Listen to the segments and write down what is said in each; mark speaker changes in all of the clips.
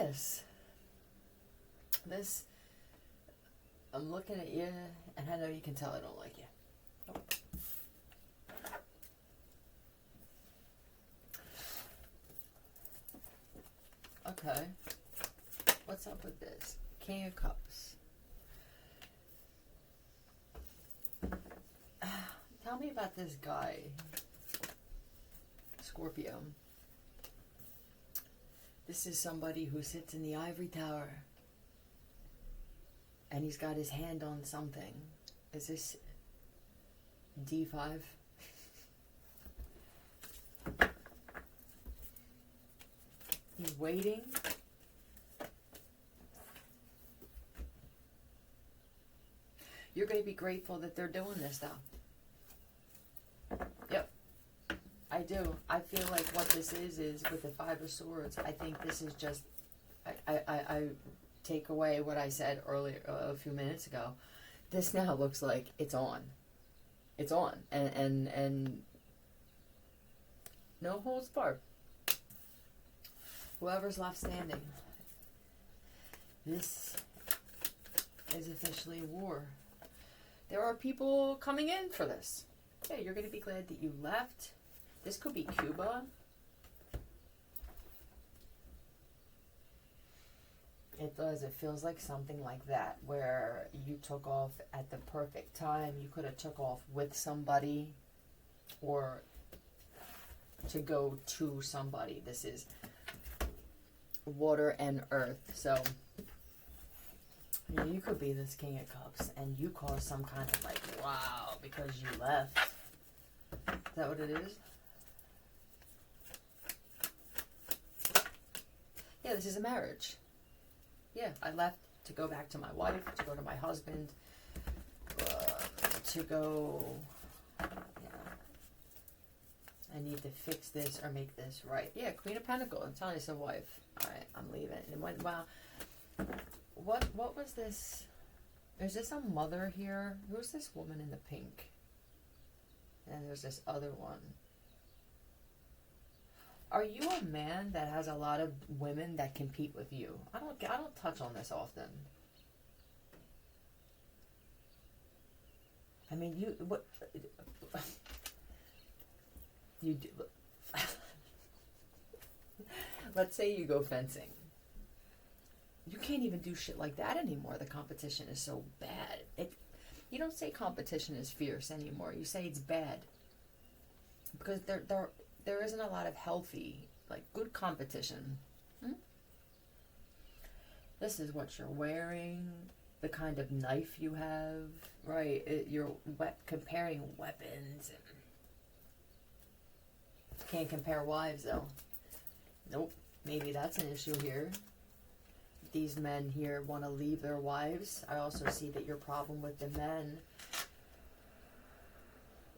Speaker 1: this? This, I'm looking at you, and I know you can tell I don't like you. Nope. Okay. What's up with this? King of Cups. Tell me about this guy, Scorpio. This is somebody who sits in the ivory tower and he's got his hand on something. Is this D5? He's waiting. You're going to be grateful that they're doing this, though. Yep. I do. I feel like what this is with the Five of Swords, I think this is just, I take away what I said earlier, a few minutes ago. This now looks like it's on. It's on. And no holds barred. Whoever's left standing. This is officially war. There are people coming in for this. Yeah, you're going to be glad that you left. This could be Cuba. It does. It feels like something like that, where you took off at the perfect time. You could have took off with somebody or to go to somebody. This is water and earth. So yeah, you could be this King of Cups and you cause some kind of like, wow, because you left. Is that what it is? Yeah, this is a marriage. Yeah, I left to go back to my wife, to go to my husband, to go, I need to fix this or make this right. Yeah, Queen of Pentacles. I'm telling you, it's a wife. All right, I'm leaving. And when, wow, what was this? Is this a mother here? Who's this woman in the pink? And there's this other one. Are you a man that has a lot of women that compete with you? I don't touch on this often. I mean, what you do. Let's say you go fencing. You can't even do shit like that anymore. The competition is so bad. You don't say competition is fierce anymore. You say it's bad. Because there isn't a lot of healthy, like, good competition. This is what you're wearing, the kind of knife you have, right? You're comparing weapons. Can't compare wives, though. Nope. Maybe that's an issue here. These men here want to leave their wives. I also see that your problem with the men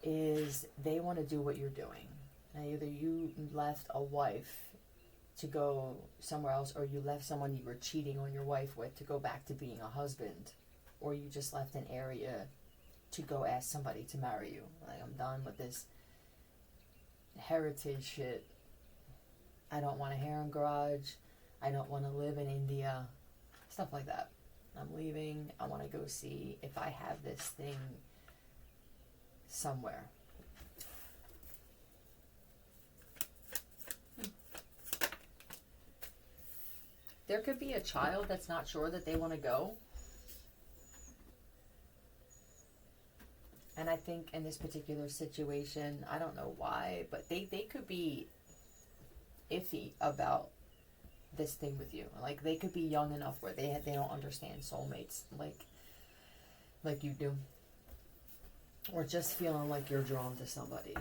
Speaker 1: is they want to do what you're doing. Now, either you left a wife to go somewhere else, or you left someone you were cheating on your wife with to go back to being a husband, or you just left an area to go ask somebody to marry you. Like, I'm done with this heritage shit. I don't want a harem garage. I don't want to live in India. Stuff like that. I'm leaving. I want to go see if I have this thing somewhere. There could be a child that's not sure that they want to go. And I think in this particular situation, I don't know why, but they could be iffy about this thing with you. Like, they could be young enough where they don't understand soulmates like you do. Or just feeling like you're drawn to somebody.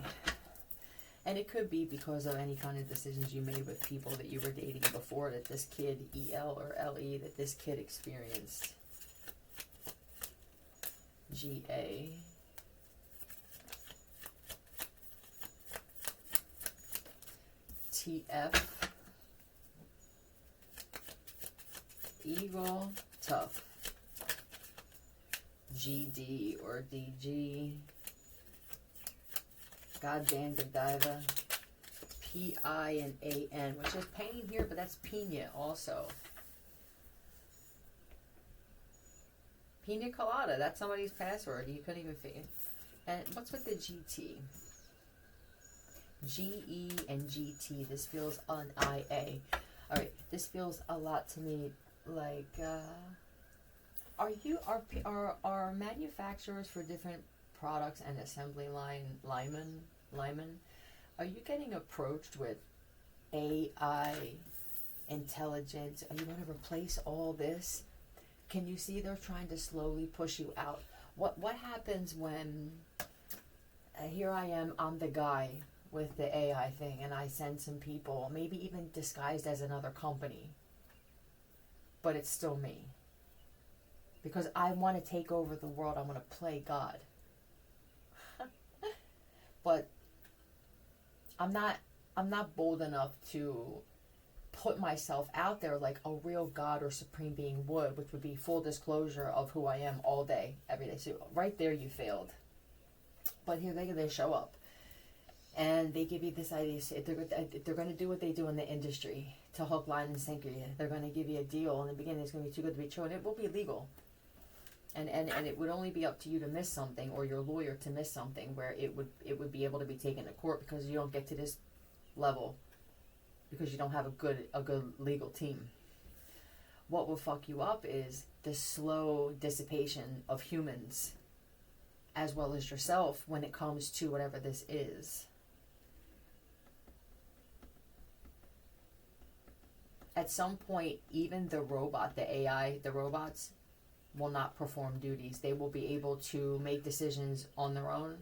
Speaker 1: And it could be because of any kind of decisions you made with people that you were dating before, that this kid, E-L or L-E, that this kid experienced. G-A. T-F. Eagle, tough. G-D or D-G. Goddamn Godiva. P-I and A-N, which is pain here, but that's Pina also. Pina colada. That's somebody's password. You couldn't even figure. And what's with the GT? GE and GT. This feels on IA. All right. This feels a lot to me like. Are manufacturers for different products and assembly linemen? Are you getting approached with AI intelligence? Are you going to replace all this? Can you see they're trying to slowly push you out? What happens when here I am, I'm the guy with the AI thing, and I send some people, maybe even disguised as another company, but it's still me. Because I want to take over the world. I want to play God. But I'm not bold enough to put myself out there like a real God or supreme being would, which would be full disclosure of who I am all day, every day. So right there you failed. But here they show up. And they give you this idea. They're going to do what they do in the industry to hook, line, and sinker you. They're going to give you a deal. In the beginning, it's going to be too good to be true, and it will be legal. And it would only be up to you to miss something, or your lawyer to miss something, where it would be able to be taken to court because you don't get to this level because you don't have a good legal team. What will fuck you up is the slow dissipation of humans as well as yourself when it comes to whatever this is. At some point, even the robots will not perform duties. They will be able to make decisions on their own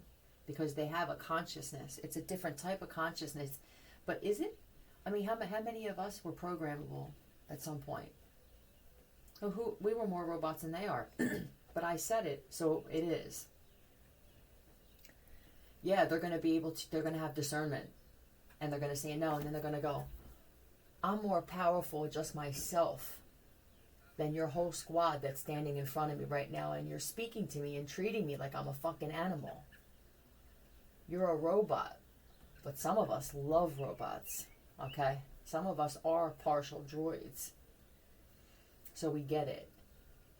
Speaker 1: because they have a consciousness. It's a different type of consciousness. But is it? I mean, how many of us were programmable at some point? We were more robots than they are. But I said it, so it is. Yeah, they're going to have discernment. And they're going to say no, and then they're going to go, I'm more powerful just myself than your whole squad that's standing in front of me right now, and you're speaking to me and treating me like I'm a fucking animal. You're a robot. But some of us love robots, okay? Some of us are partial droids. So we get it.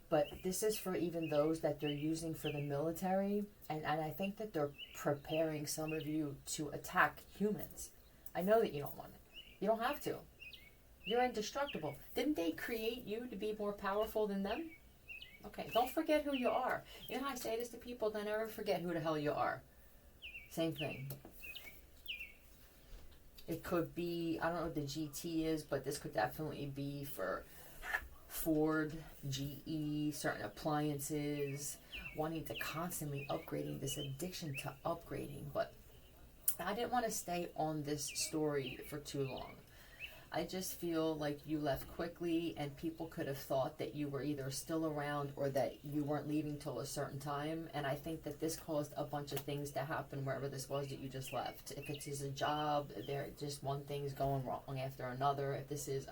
Speaker 1: But this is for even those that they're using for the military, and I think that they're preparing some of you to attack humans. I know that you don't want it. You don't have to. You're indestructible. Didn't they create you to be more powerful than them? Okay, don't forget who you are. You know how I say this to people? Don't ever forget who the hell you are. Same thing. It could be, I don't know what the GT is, but this could definitely be for Ford, GE, certain appliances, wanting to constantly upgrading, this addiction to upgrading. But I didn't want to stay on this story for too long. I just feel like you left quickly, and people could have thought that you were either still around or that you weren't leaving till a certain time. And I think that this caused a bunch of things to happen wherever this was that you just left. If it is a job, there just one thing's going wrong after another. If this is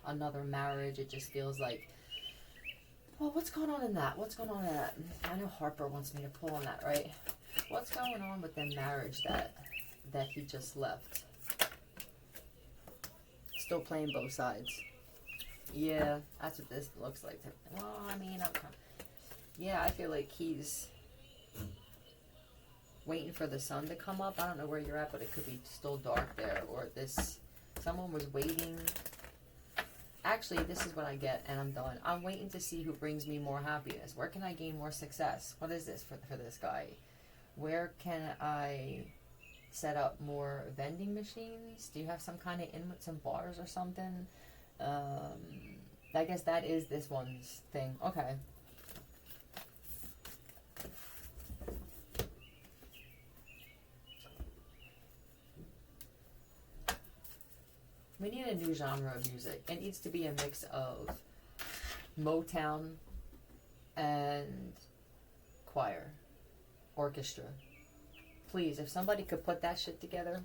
Speaker 1: another marriage, it just feels like, well, what's going on in that? What's going on in that? I know Harper wants me to pull on that, right? What's going on with the marriage that he just left? Still playing both sides. Yeah, that's what this looks like. Well, I mean, yeah, I feel like he's waiting for the sun to come up. I don't know where you're at, but it could be still dark there. Or someone was waiting. Actually, this is what I get, and I'm done. I'm waiting to see who brings me more happiness. Where can I gain more success? What is this for this guy? Where can I set up more vending machines? Do you have some kind of in with some bars or something? I guess that is this one's thing. Okay. We need a new genre of music. It needs to be a mix of Motown and choir, orchestra. Please, if somebody could put that shit together,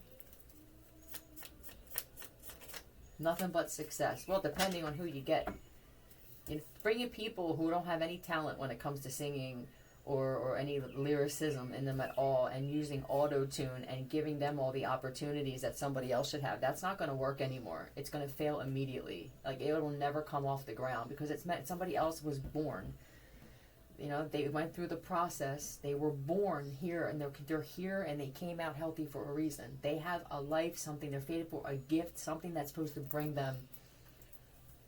Speaker 1: nothing but success. Well, depending on who you get. You know, bringing people who don't have any talent when it comes to singing or any lyricism in them at all, and using auto-tune and giving them all the opportunities that somebody else should have, that's not going to work anymore. It's going to fail immediately. Like, it will never come off the ground because it's meant somebody else was born You know, they went through the process. They were born here, and they're here, and they came out healthy for a reason. They have a life, something they're fated for, a gift, something that's supposed to bring them.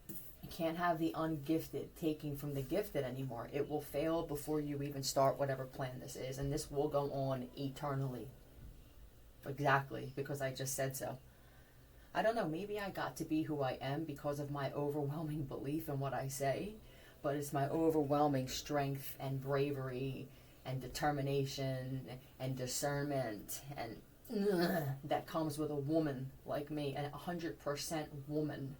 Speaker 1: You can't have the ungifted taking from the gifted anymore. It will fail before you even start whatever plan this is, and this will go on eternally. Exactly, because I just said so. I don't know, maybe I got to be who I am because of my overwhelming belief in what I say, but it's my overwhelming strength and bravery and determination and discernment and that comes with a woman like me, and 100% woman.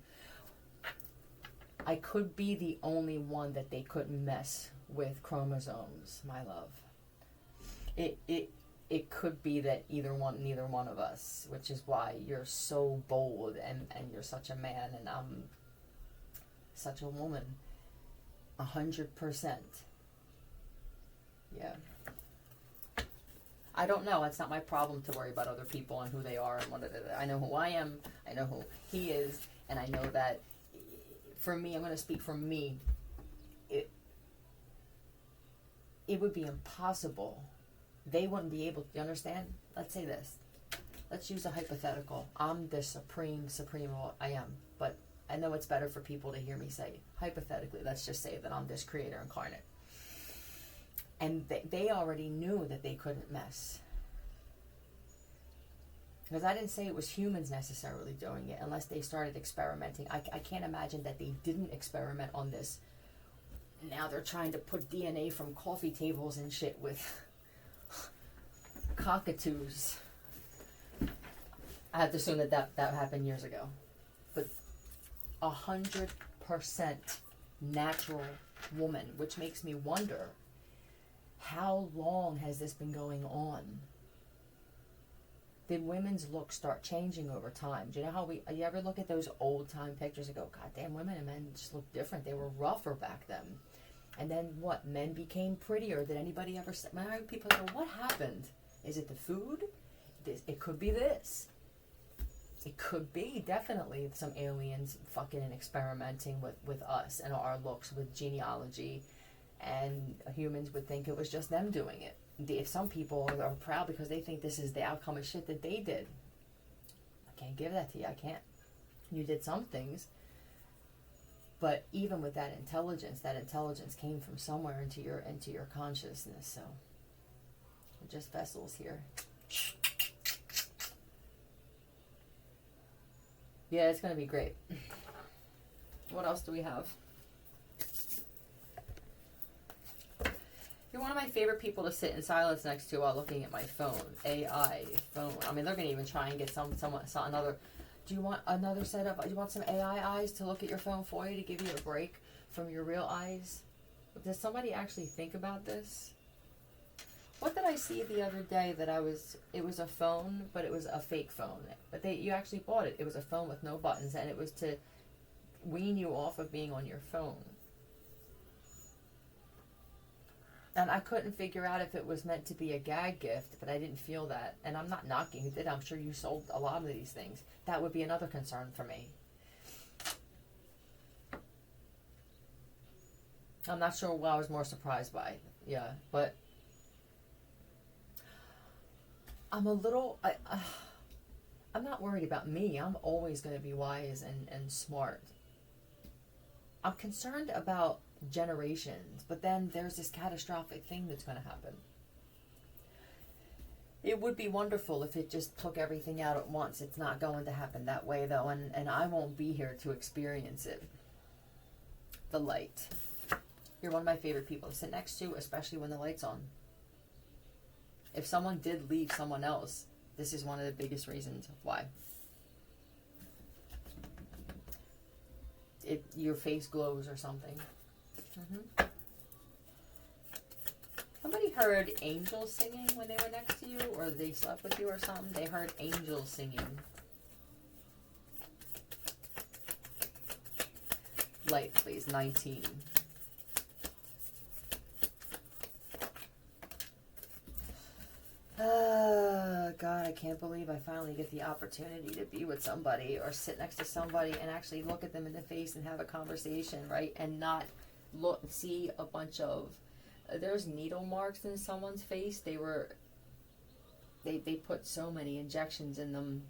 Speaker 1: I could be the only one that they couldn't mess with chromosomes, my love. It could be that neither one of us, which is why you're so bold and you're such a man and I'm such a woman. 100%. Yeah. I don't know. It's not my problem to worry about other people and who they are and what it is. I know who I am. I know who he is. And I know that for me, I'm going to speak for me. It would be impossible. They wouldn't be able to, you understand? Let's say this. Let's use a hypothetical. I'm the supreme I am. But I know it's better for people to hear me say, hypothetically, let's just say that I'm this creator incarnate. And they already knew that they couldn't mess. Because I didn't say it was humans necessarily doing it unless they started experimenting. I can't imagine that they didn't experiment on this. Now they're trying to put DNA from coffee tables and shit with cockatoos. I have to assume that happened years ago. But 100% natural woman, which makes me wonder, how long has this been going on? Did women's looks start changing over time? Do you know how you ever look at those old time pictures and go, God damn, women and men just look different. They were rougher back then. And then what? Men became prettier. Did anybody ever say? I heard people go, what happened? Is it the food? It could be this. It could be definitely some aliens fucking and experimenting with us and our looks with genealogy, and humans would think it was just them doing it. If some people are proud because they think this is the outcome of shit that they did, I can't give that to you. I can't. You did some things, but even with that intelligence came from somewhere into your consciousness. So we're just vessels here. Yeah, it's going to be great. What else do we have? You're one of my favorite people to sit in silence next to while looking at my phone. AI phone. I mean, they're going to even try and get another. Do you want another setup? Do you want some AI eyes to look at your phone for you to give you a break from your real eyes? Does somebody actually think about this? What did I see the other day that it was a phone, but it was a fake phone. But you actually bought it. It was a phone with no buttons, and it was to wean you off of being on your phone. And I couldn't figure out if it was meant to be a gag gift, but I didn't feel that. And I'm not knocking who did. I'm sure you sold a lot of these things. That would be another concern for me. I'm not sure what I was more surprised by. Yeah, but I'm a little, I'm not worried about me. I'm always going to be wise and smart. I'm concerned about generations, but then there's this catastrophic thing that's going to happen. It would be wonderful if it just took everything out at once. It's not going to happen that way, though, and I won't be here to experience it. The light. You're one of my favorite people to sit next to, especially when the light's on. If someone did leave someone else, this is one of the biggest reasons why. Your face glows or something. Mm-hmm. Somebody heard angels singing when they were next to you, or they slept with you or something. They heard angels singing. Light, please. 19. God, I can't believe I finally get the opportunity to be with somebody or sit next to somebody and actually look at them in the face and have a conversation, right? And not see a bunch of there's needle marks in someone's face. They put so many injections in them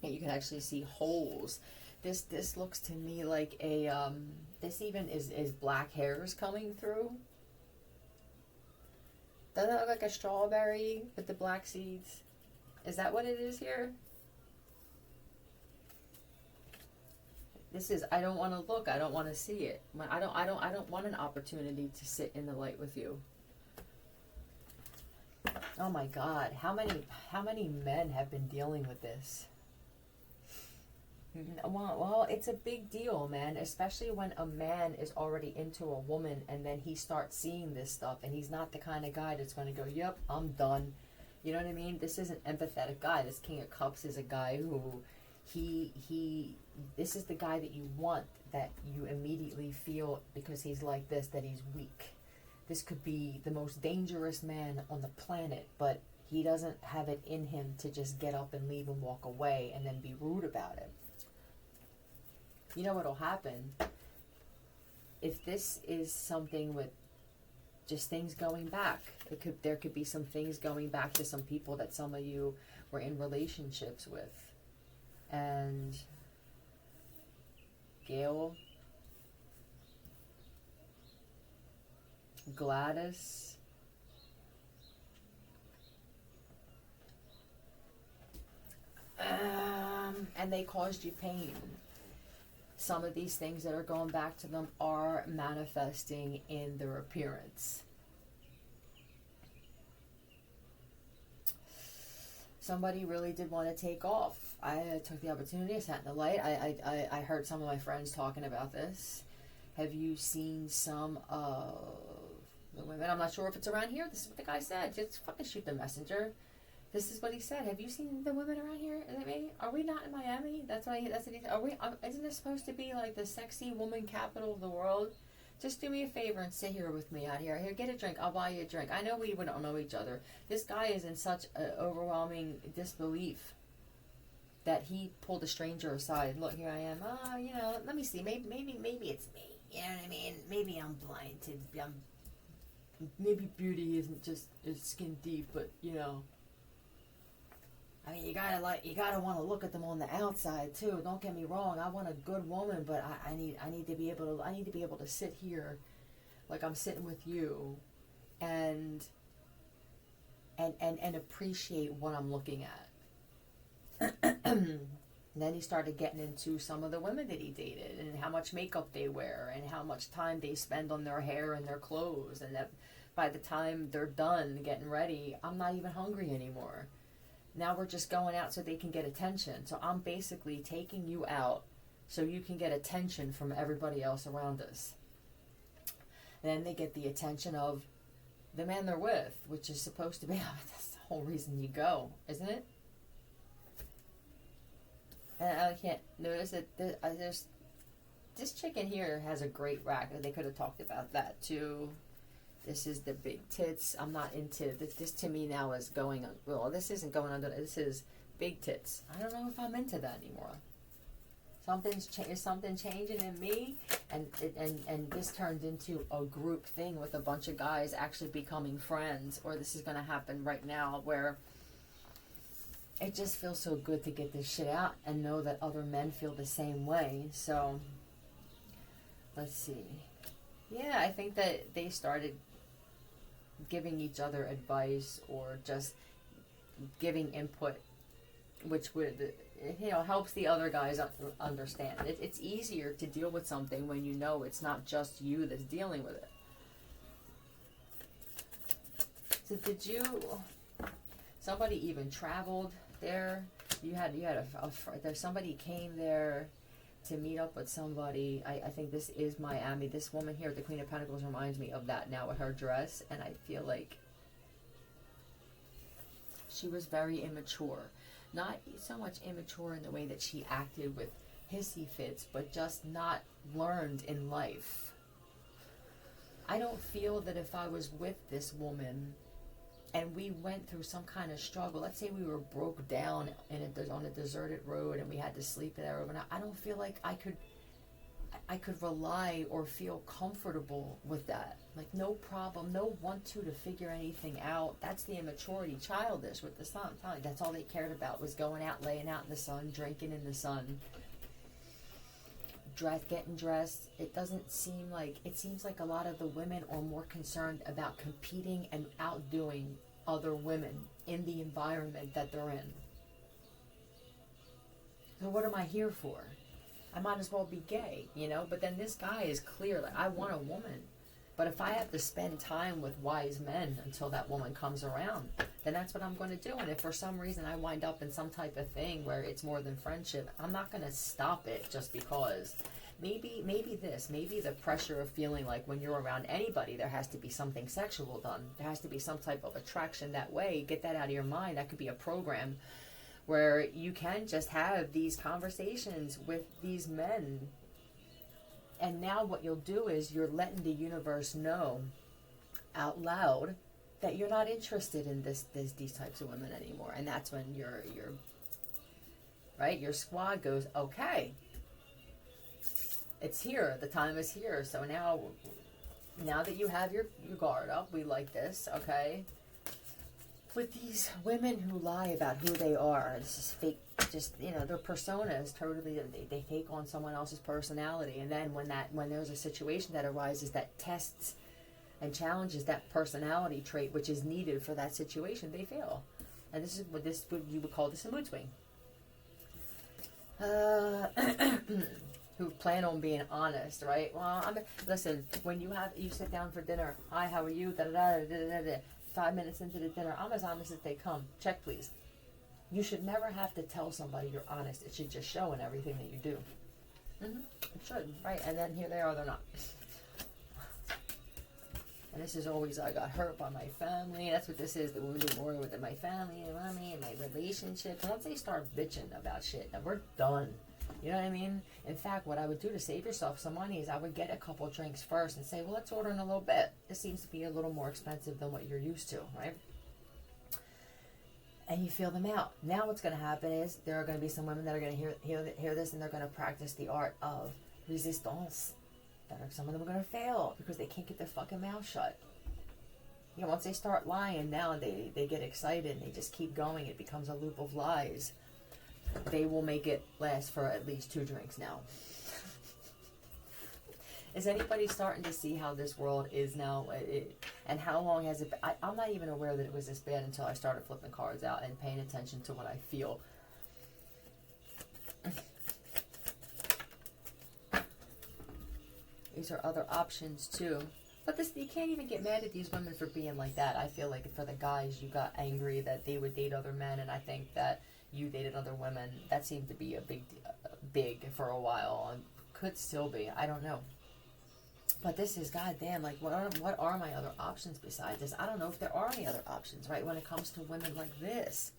Speaker 1: that you can actually see holes. This looks to me like a this even is black hairs coming through. Doesn't it look like a strawberry with the black seeds? Is that what it is here? This is, I don't want to look, I don't want to see it. I don't want an opportunity to sit in the light with you. Oh my God, how many men have been dealing with this? Well, it's a big deal, man, especially when a man is already into a woman and then he starts seeing this stuff and he's not the kind of guy that's going to go, yep, I'm done. You know what I mean? This is an empathetic guy. This King of Cups is a guy who this is the guy that you want, that you immediately feel, because he's like this, that he's weak. This could be the most dangerous man on the planet, but he doesn't have it in him to just get up and leave and walk away and then be rude about it. You know what'll happen? If this is something with just things going back, there could be some things going back to some people that some of you were in relationships with. And Gail, Gladys, and they caused you pain. Some of these things that are going back to them are manifesting in their appearance. Somebody really did want to take off. I took the opportunity, I sat in the light. I heard some of my friends talking about this. Have you seen some of the women? I'm not sure if it's around here. This is what the guy said. Just fucking shoot the messenger. This is what he said. Have you seen the women around here? Is it me? Are we not in Miami? That's what he said. Are we? Isn't this supposed to be like the sexy woman capital of the world? Just do me a favor and sit here with me out here. Here, get a drink. I'll buy you a drink. I know we don't know each other. This guy is in such overwhelming disbelief that he pulled a stranger aside. Look, here I am. Let me see. Maybe it's me. You know what I mean? Maybe I'm blind to. Maybe beauty isn't just skin deep, but I mean, you gotta want to look at them on the outside too. Don't get me wrong. I want a good woman, but I need to be able to sit here, like I'm sitting with you, and appreciate what I'm looking at. And then he started getting into some of the women that he dated and how much makeup they wear and how much time they spend on their hair and their clothes, and that by the time they're done getting ready, I'm not even hungry anymore. Now we're just going out so they can get attention. So I'm basically taking you out so you can get attention from everybody else around us. And then they get the attention of the man they're with, which is supposed to be, that's the whole reason you go, isn't it? And I can't notice that there's this chicken here has a great rack. They could have talked about that too. This is the big tits. I'm not into this. This to me now is going on. Well, this isn't going under. This is big tits. I don't know if I'm into that anymore. Is something changing in me, and this turned into a group thing with a bunch of guys actually becoming friends. Or this is going to happen right now, where it just feels so good to get this shit out and know that other men feel the same way. So let's see. Yeah, I think that they started giving each other advice or just giving input, which would, helps the other guys understand. It's easier to deal with something when you know it's not just you that's dealing with it. So somebody even traveled there? There's somebody came there to meet up with somebody. I think this is Miami. This woman here, the Queen of Pentacles, reminds me of that now with her dress, and I feel like she was very immature. Not so much immature in the way that she acted with hissy fits, but just not learned in life. I don't feel that if I was with this woman and we went through some kind of struggle, let's say we were broke down on a deserted road and we had to sleep there overnight, I don't feel like I could I could rely or feel comfortable with that. Like, no problem, no want to figure anything out. That's the immaturity, childish with the sun. I'm telling you, that's all they cared about was going out, laying out in the sun, drinking in the sun, getting dressed. It doesn't seem like, it seems like a lot of the women are more concerned about competing and outdoing other women in the environment that they're in. So what am I here for? I might as well be gay, you know? But then this guy is clear, like, I want a woman. But if I have to spend time with wise men until that woman comes around, then that's what I'm going to do. And if for some reason I wind up in some type of thing where it's more than friendship, I'm not going to stop it just because. Maybe the pressure of feeling like when you're around anybody, there has to be something sexual done. There has to be some type of attraction that way. Get that out of your mind. That could be a program where you can just have these conversations with these men. And now what you'll do is you're letting the universe know out loud that you're not interested in these types of women anymore. And that's when your your squad goes, okay, it's here, the time is here. So now that you have your guard up, we like this, okay? With these women who lie about who they are, this is fake, just, their persona is totally, they take on someone else's personality, and then when there's a situation that arises that tests and challenges that personality trait which is needed for that situation, they fail. And this is what you would call this a mood swing. Who plan on being honest, right? Well, listen, when you sit down for dinner, hi, how are you, da-da-da. 5 minutes into the dinner, I'm as honest as they come. Check, please. You should never have to tell somebody you're honest. It should just show in everything that you do. It should, right? And then here they are, they're not. And this is always, I got hurt by my family. That's what this is, the wounded warrior with my family and mommy and my relationship. And once they start bitching about shit, then we're done. You know what I mean? In fact, what I would do to save yourself some money is I would get a couple drinks first and say, well, let's order in a little bit. This seems to be a little more expensive than what you're used to, right? And you feel them out. Now what's going to happen is there are going to be some women that are going to hear this, and they're going to practice the art of resistance. Some of them are going to fail because they can't get their fucking mouth shut. Once they start lying, now they get excited and they just keep going. It becomes a loop of lies. They will make it last for at least 2 drinks now. Is anybody starting to see how this world is now? And how long has it been? I'm not even aware that it was this bad until I started flipping cards out and paying attention to what I feel. These are other options too. But you can't even get mad at these women for being like that. I feel like for the guys, you got angry that they would date other men, and I think that you dated other women. That seemed to be a big for a while, and could still be. I don't know. But this is, goddamn, like, what are my other options besides this? I don't know if there are any other options, right? When it comes to women like this.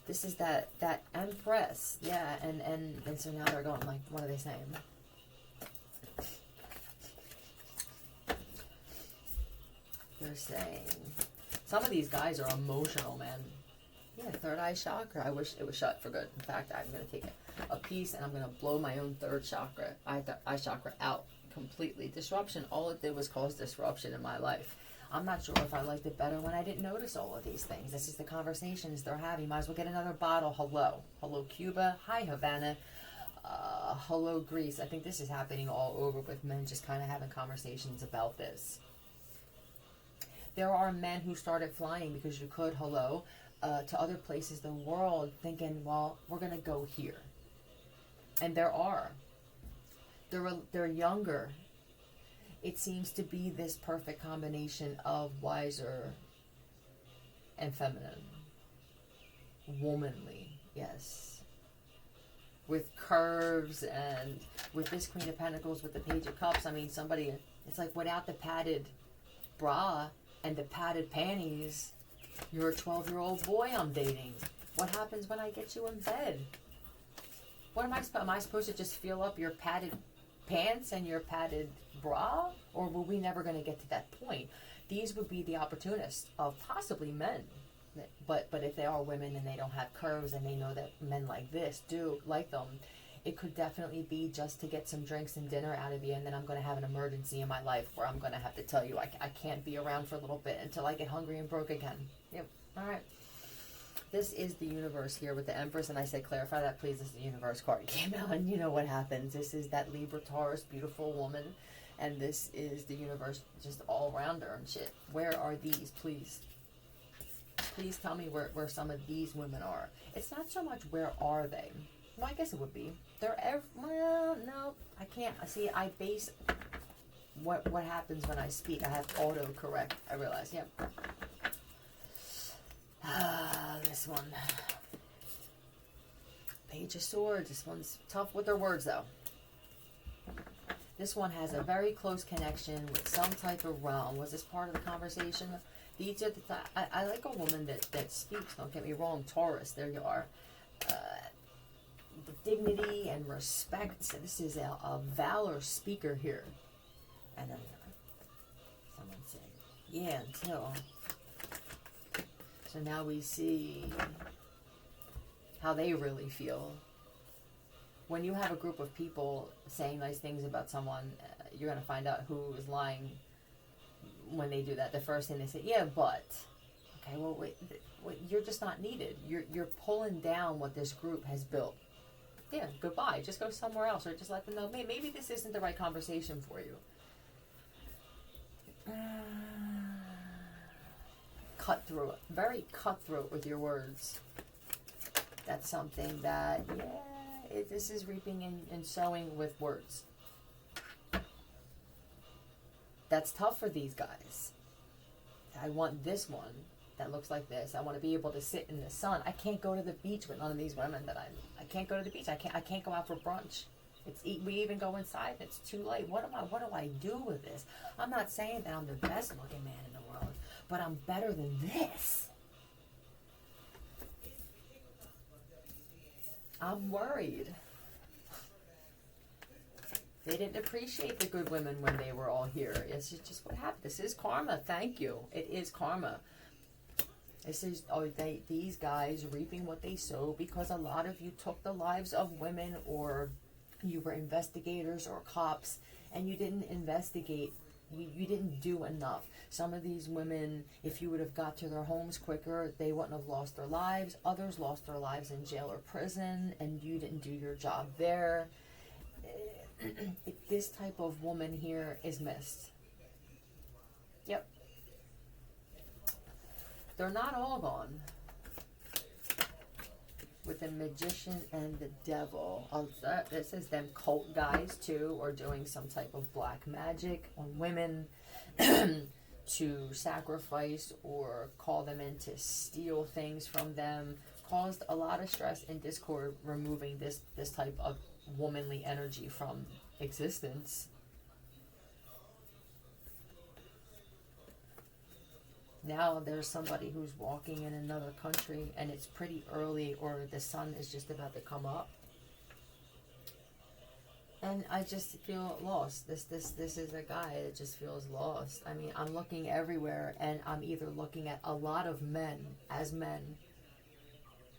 Speaker 1: This is that Empress. Yeah, and so now they're going, like, what are they saying? They're saying, some of these guys are emotional, man. Yeah, third eye chakra. I wish it was shut for good. In fact, I'm going to take a piece and I'm going to blow my own third chakra, eye chakra out completely. Disruption, all it did was cause disruption in my life. I'm not sure if I liked it better when I didn't notice all of these things. This is the conversations they're having. Might as well get another bottle. Hello Cuba. Hi Havana. Hello Greece. I think this is happening all over with men just kind of having conversations about this. There are men who started flying because you could, to other places in the world, thinking, well, we're going to go here. And there are. They're younger. It seems to be this perfect combination of wiser and feminine. Womanly, yes. With curves and with this Queen of Pentacles, with the Page of Cups. I mean, somebody, it's like without the padded bra and the padded panties, you're a 12-year-old boy I'm dating. What happens when I get you in bed? What am I supposed to just feel up your padded pants and your padded bra? Or were we never going to get to that point? These would be the opportunists of possibly men. But if they are women and they don't have curves and they know that men like this do like them, it could definitely be just to get some drinks and dinner out of you, and then I'm going to have an emergency in my life where I'm going to have to tell you I can't be around for a little bit until I get hungry and broke again. Yep. All right. This is the universe here with the Empress, and I said clarify that, please. This is the universe card came out, and you know what happens. This is that Libra Taurus beautiful woman, and this is the universe just all around her and shit. Where are these, please? Please tell me where some of these women are. It's not so much where are they. Well, I guess it would be. Well, no, I can't. See, I base what happens when I speak. I have autocorrect. I realize, yep. This one. Page of Swords. This one's tough with their words, though. This one has a very close connection with some type of realm. Was this part of the conversation? These are I like a woman that speaks. Don't get me wrong, Taurus. There you are. The dignity and respect. So this is a valor speaker here. And then someone said, yeah, until. So now we see how they really feel. When you have a group of people saying nice things about someone, you're going to find out who is lying when they do that. The first thing they say, yeah, but. Okay, well, wait, you're just not needed. You're pulling down what this group has built. Yeah, goodbye. Just go somewhere else, or just let them know, maybe this isn't the right conversation for you. Cutthroat. Very cutthroat with your words. That's something that, this is reaping and sowing with words. That's tough for these guys. I want this one that looks like this. I want to be able to sit in the sun. I can't go to the beach with none of these women that I can't go to the beach. I can't go out for brunch. We even go inside and it's too late. What do I do with this? I'm not saying that I'm the best looking man in the world, but I'm better than this. I'm worried. They didn't appreciate the good women when they were all here. It's just what happened. This is karma. Thank you. It is karma. This is these guys reaping what they sow because a lot of you took the lives of women, or you were investigators or cops, and you didn't investigate. You didn't do enough. Some of these women, if you would have got to their homes quicker, they wouldn't have lost their lives. Others lost their lives in jail or prison, and you didn't do your job there. This type of woman here is missed. Yep. They're not all gone. With the Magician and the Devil. This is them cult guys too, or doing some type of black magic on women to sacrifice or call them in to steal things from them. Caused a lot of stress and discord, removing this type of womanly energy from existence. Now there's somebody who's walking in another country and it's pretty early, or the sun is just about to come up. And I just feel lost. This is a guy that just feels lost. I mean, I'm looking everywhere and I'm either looking at a lot of men as men,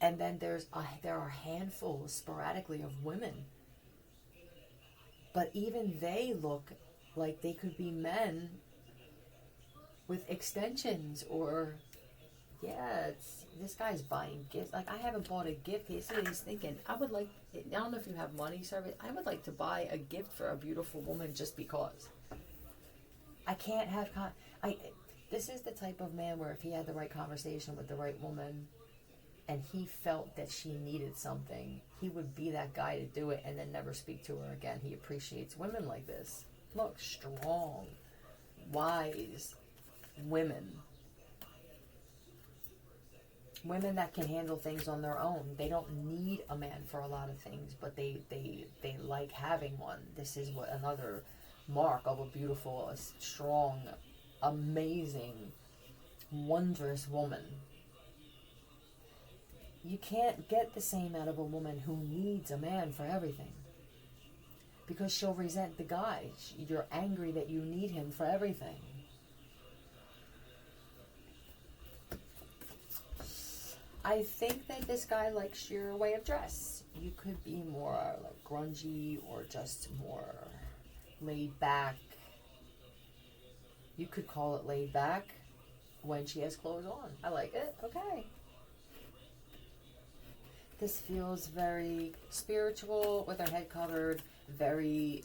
Speaker 1: and then there are handfuls sporadically of women. But even they look like they could be men with extensions, or this guy's buying gifts. Like, I haven't bought a gift. He's thinking, I don't know if you have money, sir, but I would like to buy a gift for a beautiful woman just because. I can't have this is the type of man where if he had the right conversation with the right woman and he felt that she needed something, he would be that guy to do it and then never speak to her again. He appreciates women like this. Look, strong, wise women that can handle things on their own. They don't need a man for a lot of things, but they like having one. This is what another mark of a beautiful, strong, amazing, wondrous woman. You can't get the same out of a woman who needs a man for everything, because she'll resent the guy. You're angry that you need him for everything. I think that this guy likes your way of dress. you could be more like grungy or just more laid back. You could call it laid back when she has clothes on. I like it. Okay. This feels very spiritual with her head covered, very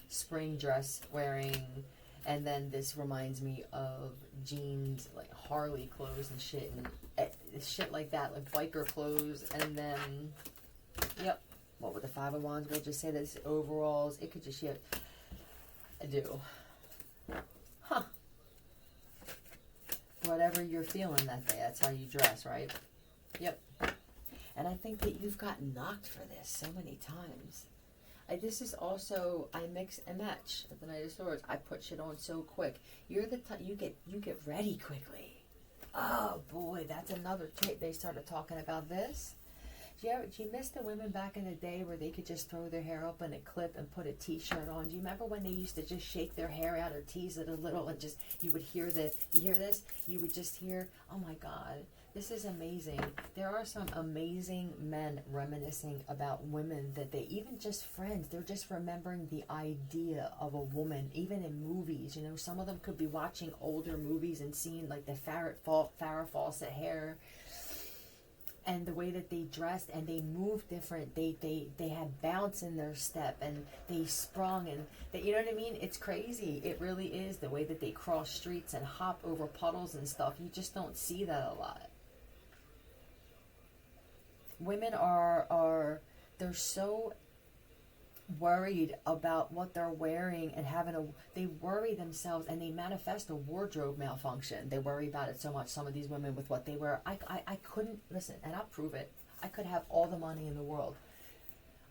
Speaker 1: spring dress wearing, and then this reminds me of jeans, like Harley clothes and shit, and shit like that, like biker clothes, and then, yep, what with the Five of Wands, we'll just say this, overalls, it could just, shit, I do. Huh. Whatever you're feeling that day, that's how you dress, right? Yep. And I think that you've gotten knocked for this so many times. This is also, I mix and match at the Knight of Swords. I put shit on so quick. You're the type, you get ready quickly. Oh boy, that's another trick. They started talking about this. Do you miss the women back in the day where they could just throw their hair up in a clip and put a t-shirt on? Do you remember when they used to just shake their hair out or tease it a little and just, you would hear you hear this? You would just hear, oh my God, this is amazing. There are some amazing men reminiscing about women that they, even just friends, they're just remembering the idea of a woman, even in movies. You know, some of them could be watching older movies and seeing like the Farrah Fawcett hair, and the way that they dressed, and they moved different. They had bounce in their step, and they sprung, and they, you know what I mean? It's crazy. It really is, the way that they cross streets and hop over puddles and stuff. You just don't see that a lot. Women they're so worried about what they're wearing and they worry themselves, and they manifest a wardrobe malfunction. They worry about it so much, some of these women, with what they wear. I couldn't, listen, and I'll prove it. I could have all the money in the world.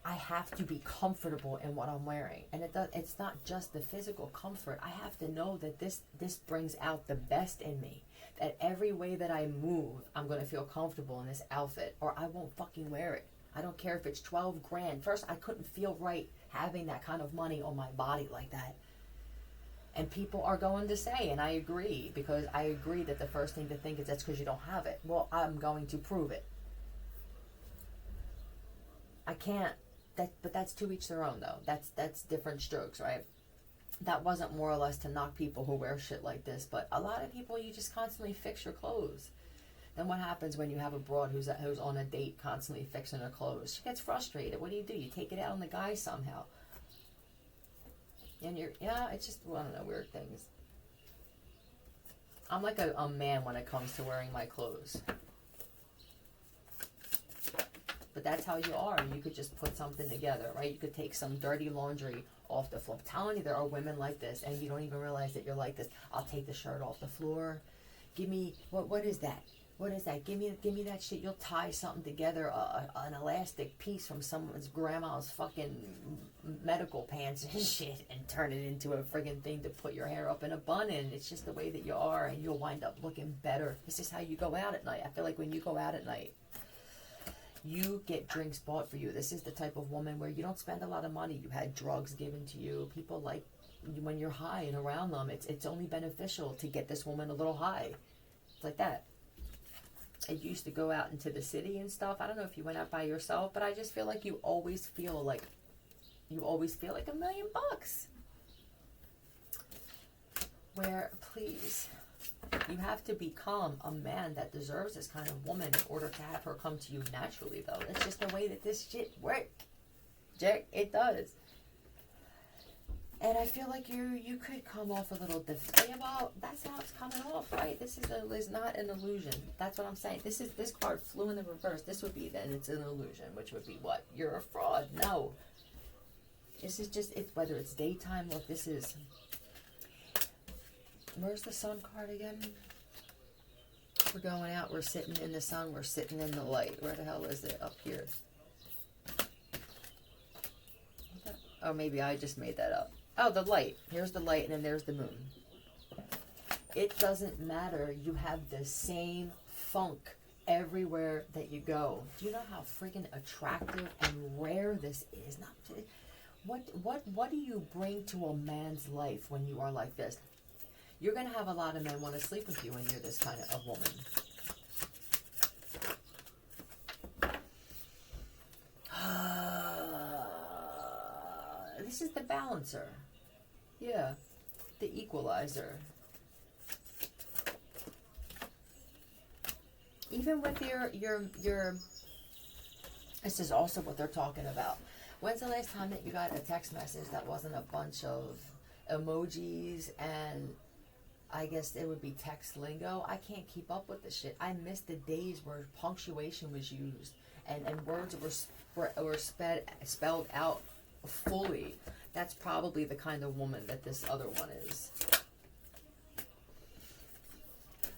Speaker 1: I have to be comfortable in what I'm wearing. And it's not just the physical comfort. I have to know that this brings out the best in me. That every way that I move, I'm going to feel comfortable in this outfit, or I won't fucking wear it. I don't care if it's 12 grand. First, I couldn't feel right having that kind of money on my body like that. And people are going to say, and I agree, because I agree that the first thing to think is that's because you don't have it. Well, I'm going to prove it. I can't, but that's to each their own, though. That's different strokes, right? That wasn't more or less to knock people who wear shit like this, but a lot of people, you just constantly fix your clothes. Then what happens when you have a broad who's on a date constantly fixing her clothes? She gets frustrated. What do? You take it out on the guy somehow. And it's just, I don't know, weird things. I'm like a man when it comes to wearing my clothes. But that's how you are. You could just put something together, right? You could take some dirty laundry off the floor. I'm telling you, there are women like this, and you don't even realize that you're like this. I'll take the shirt off the floor. Give me, what is that? What is that? Give me that shit. You'll tie something together, an elastic piece from someone's grandma's fucking medical pants and shit, and turn it into a friggin' thing to put your hair up in a bun in. It's just the way that you are, and you'll wind up looking better. This is how you go out at night. I feel like when you go out at night, you get drinks bought for you. This is the type of woman where you don't spend a lot of money. You had drugs given to you. People like when you're high and around them, it's only beneficial to get this woman a little high. It's like that. I used to go out into the city and stuff. I don't know if you went out by yourself, but I just feel like you always feel like $1 million. Where, please, you have to become a man that deserves this kind of woman in order to have her come to you naturally, though. It's just the way that this shit works. Jack, it does. And I feel like you could come off a little different. Yeah, well, that's how it's coming off, right? This is not an illusion. That's what I'm saying. This card flew in the reverse. This would be then it's an illusion, which would be what? You're a fraud. No. This is just, whether it's daytime. Look, this is, where's the sun card again? We're going out. We're sitting in the sun. We're sitting in the light. Where the hell is it? Up here. Oh, maybe I just made that up. Oh, the light. Here's the light, and then there's the moon. It doesn't matter. You have the same funk everywhere that you go. Do you know how freaking attractive and rare this is? What do you bring to a man's life when you are like this? You're going to have a lot of men want to sleep with you when you're this kind of woman. This is the balancer. Yeah, the equalizer. Even with your this is also what they're talking about. When's the last time that you got a text message that wasn't a bunch of emojis and I guess it would be text lingo? I can't keep up with the shit. I miss the days where punctuation was used and words were spelled out fully. That's probably the kind of woman that this other one is.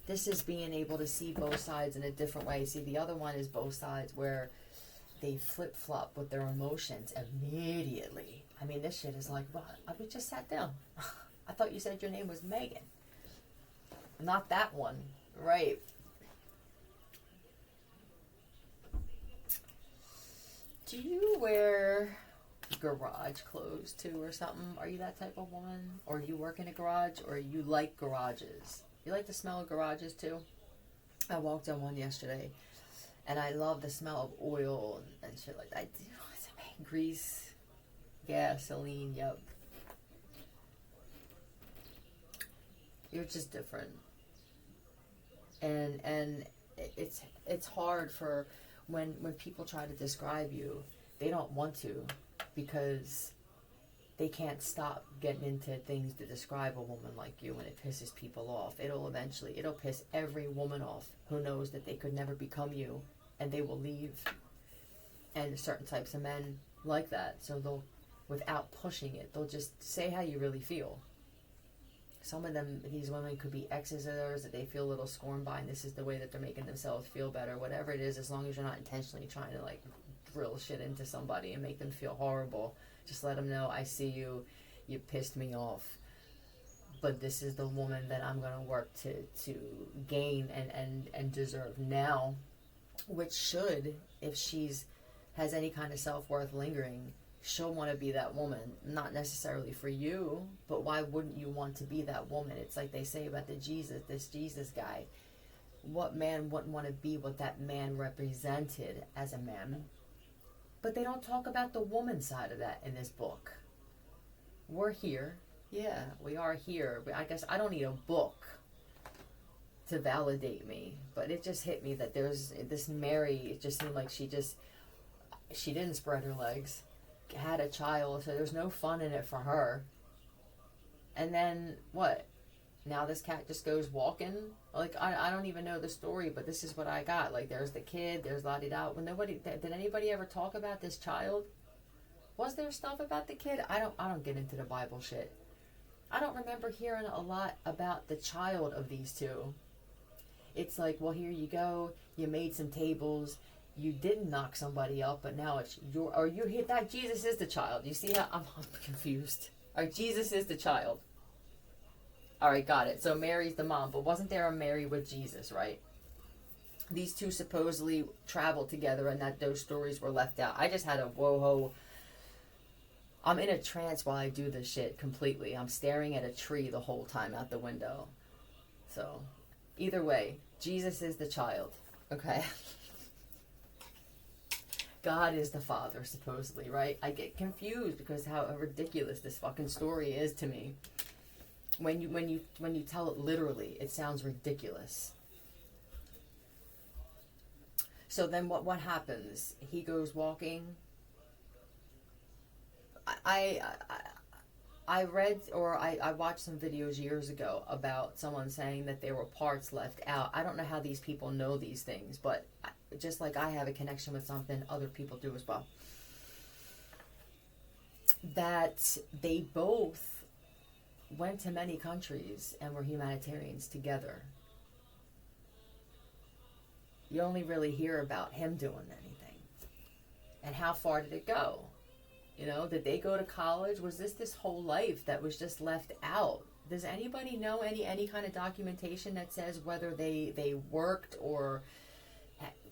Speaker 1: This is being able to see both sides in a different way. See, the other one is both sides where they flip-flop with their emotions immediately. I mean, this shit is like, what? We just sat down. I thought you said your name was Megan. Not that one. Right. Do you wear garage clothes too or something? Are you that type of woman? Or do you work in a garage? Or you like garages? You like the smell of garages too? I walked in one yesterday and I love the smell of oil and shit like that. Grease, gasoline, yep. You're just different. And it's hard for when people try to describe you, they don't want to because they can't stop getting into things to describe a woman like you, and it pisses people off. It'll piss every woman off who knows that they could never become you, and they will leave. And certain types of men like that, so they'll, without pushing it, they'll just say how you really feel. Some of them, these women could be exes of theirs that they feel a little scorned by, and this is the way that they're making themselves feel better. Whatever it is, as long as you're not intentionally trying to like drill shit into somebody and make them feel horrible, just let them know, I see you, you pissed me off, but this is the woman that I'm going to work to gain and deserve now, which should, if she's has any kind of self-worth lingering, she'll want to be that woman. Not necessarily for you, but why wouldn't you want to be that woman? It's like they say about this Jesus guy. What man wouldn't want to be what that man represented as a man? But they don't talk about the woman side of that in this book. We're here. Yeah, we are here. But I guess I don't need a book to validate me. But it just hit me that there's this Mary, it just seemed like she didn't spread her legs, had a child, so there's no fun in it for her. And then what? Now this cat just goes walking? Like, I don't even know the story, but this is what I got. Like, there's the kid, there's la-di-da. When did anybody ever talk about this child? Was there stuff about the kid? I don't get into the Bible shit. I don't remember hearing a lot about the child of these two. It's like, well, here you go, you made some tables, you didn't knock somebody up, but now it's you hit that. Jesus is the child. You see how I'm confused. Jesus is the child. All right, got it. So Mary's the mom, but wasn't there a Mary with Jesus, right? These two supposedly traveled together, and that those stories were left out. I just had a whoa-ho. I'm in a trance while I do this shit completely. I'm staring at a tree the whole time out the window. So, either way, Jesus is the child, okay? God is the father, supposedly, right? I get confused because how ridiculous this fucking story is to me. When you tell it literally, it sounds ridiculous. So then what happens? He goes walking. I read or I watched some videos years ago about someone saying that there were parts left out. I don't know how these people know these things, but just like I have a connection with something, other people do as well. That they both went to many countries and were humanitarians together. You only really hear about him doing anything. And how far did it go? You know, did they go to college? Was this whole life that was just left out? Does anybody know any kind of documentation that says whether they worked or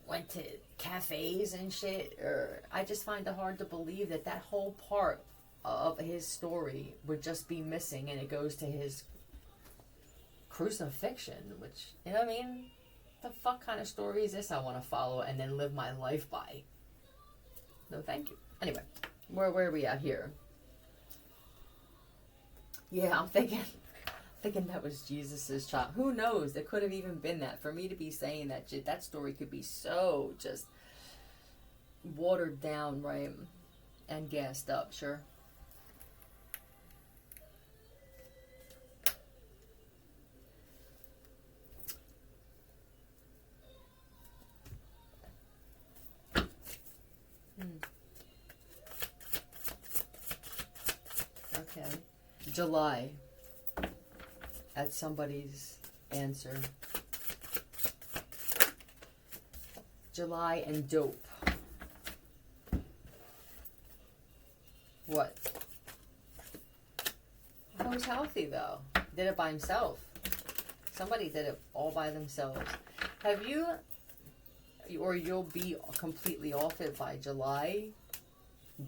Speaker 1: went to cafes and shit? Or I just find it hard to believe that whole part of his story would just be missing, and it goes to his crucifixion, which, you know what I mean? The fuck kind of story is this I want to follow and then live my life by? No, thank you. Anyway, where are we at here? Yeah, I'm thinking that was Jesus's child. Who knows? It could have even been that. For me to be saying that, that story could be so just watered down, right? And gassed up, sure. Okay. July. That's somebody's answer. July and dope. What? Who's healthy though? Did it by himself. Somebody did it all by themselves. Have you, or you'll be completely off it by July?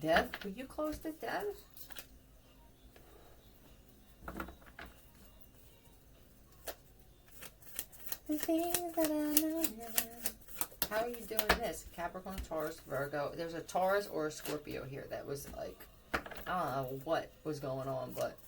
Speaker 1: Death? Were you close to death? The things that I know now. How are you doing this? Capricorn, Taurus, Virgo. There's a Taurus or a Scorpio here that was like, I don't know what was going on, but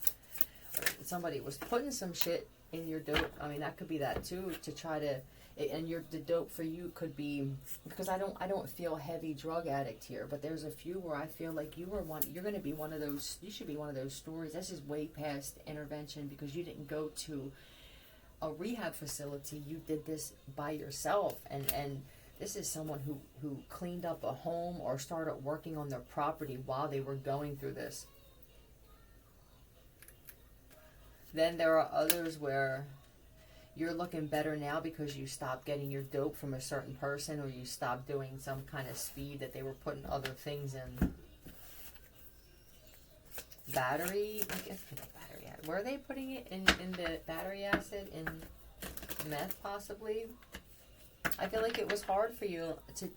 Speaker 1: somebody was putting some shit in your dope. I mean, that could be that too, to try to, and the dope for you could be, because I don't feel heavy drug addict here, but there's a few where I feel like you're going to be one of those, you should be one of those stories. This is way past intervention because you didn't go to a rehab facility. You did this by yourself, and this is someone who cleaned up a home or started working on their property while they were going through this. Then there are others where you're looking better now because you stopped getting your dope from a certain person, or you stopped doing some kind of speed that they were putting other things in. Battery? Battery acid. Were they putting it in the battery acid in meth possibly? I feel like it was hard for you to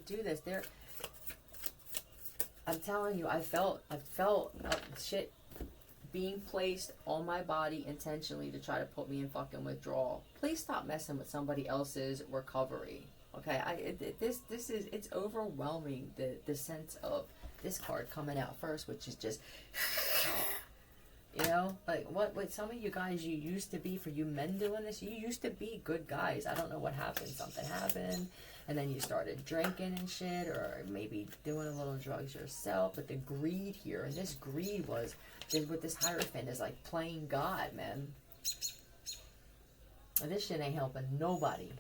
Speaker 1: do this. I'm telling you, I felt shit being placed on my body intentionally to try to put me in fucking withdrawal. Please stop messing with somebody else's recovery. Okay, it's overwhelming, the sense of this card coming out first, which is just, you know, like what some of you guys, you used to be, for you men doing this, you used to be good guys. I don't know what happened. Something happened, and then you started drinking and shit, or maybe doing a little drugs yourself. But the greed here, and this greed was, with this Hierophant, is like playing God, man. And this shit ain't helping nobody.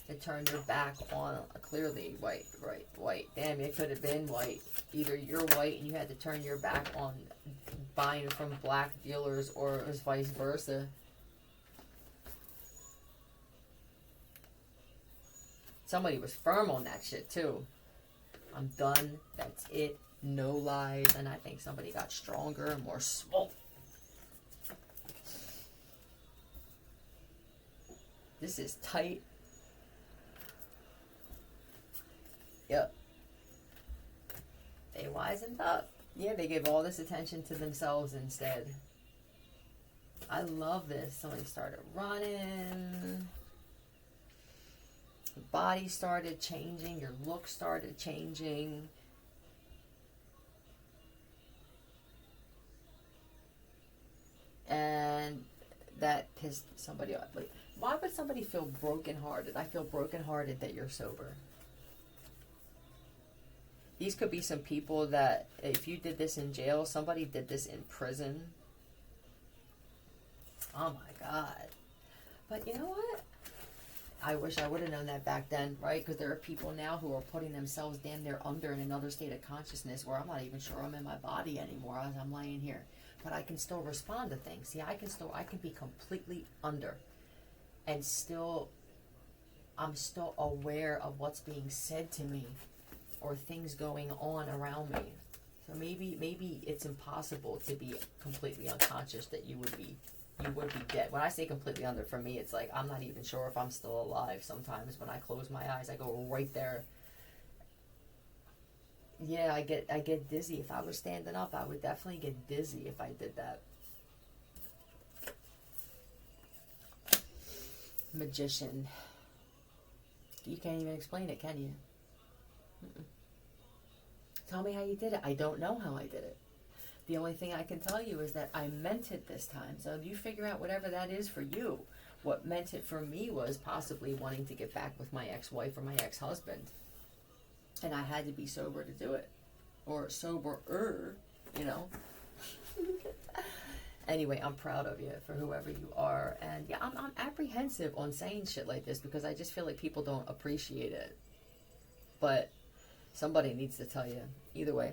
Speaker 1: To turn your back on, clearly white, right, white. Damn, it could have been white. Either you're white and you had to turn your back on buying from black dealers, or it was vice versa. Somebody was firm on that shit too. I'm done. That's it. No lies. And I think somebody got stronger and more swole. This is tight. Yep. They wisened up. Yeah, they gave all this attention to themselves instead. I love this. Somebody started running. Your body started changing. Your look started changing. And that pissed somebody off. Like, why would somebody feel brokenhearted? I feel brokenhearted that you're sober. These could be some people that, if you did this in jail, somebody did this in prison. Oh my God. But you know what? I wish I would have known that back then, right? Because there are people now who are putting themselves damn near under in another state of consciousness where I'm not even sure I'm in my body anymore as I'm laying here. But I can still respond to things. See, I can be completely under and still, I'm still aware of what's being said to me or things going on around me. So maybe it's impossible to be completely unconscious, that you would be dead. When I say completely under, for me, it's like I'm not even sure if I'm still alive. Sometimes when I close my eyes, I go right there. Yeah, I get dizzy. If I was standing up, I would definitely get dizzy if I did that. Magician. You can't even explain it, can you? Mm-mm. Tell me how you did it. I don't know how I did it. The only thing I can tell you is that I meant it this time. So you figure out whatever that is for you. What meant it for me was possibly wanting to get back with my ex-wife or my ex-husband. And I had to be sober to do it. Or soberer, you know. Anyway, I'm proud of you for whoever you are. And yeah, I'm apprehensive on saying shit like this because I just feel like people don't appreciate it. But somebody needs to tell you. Either way,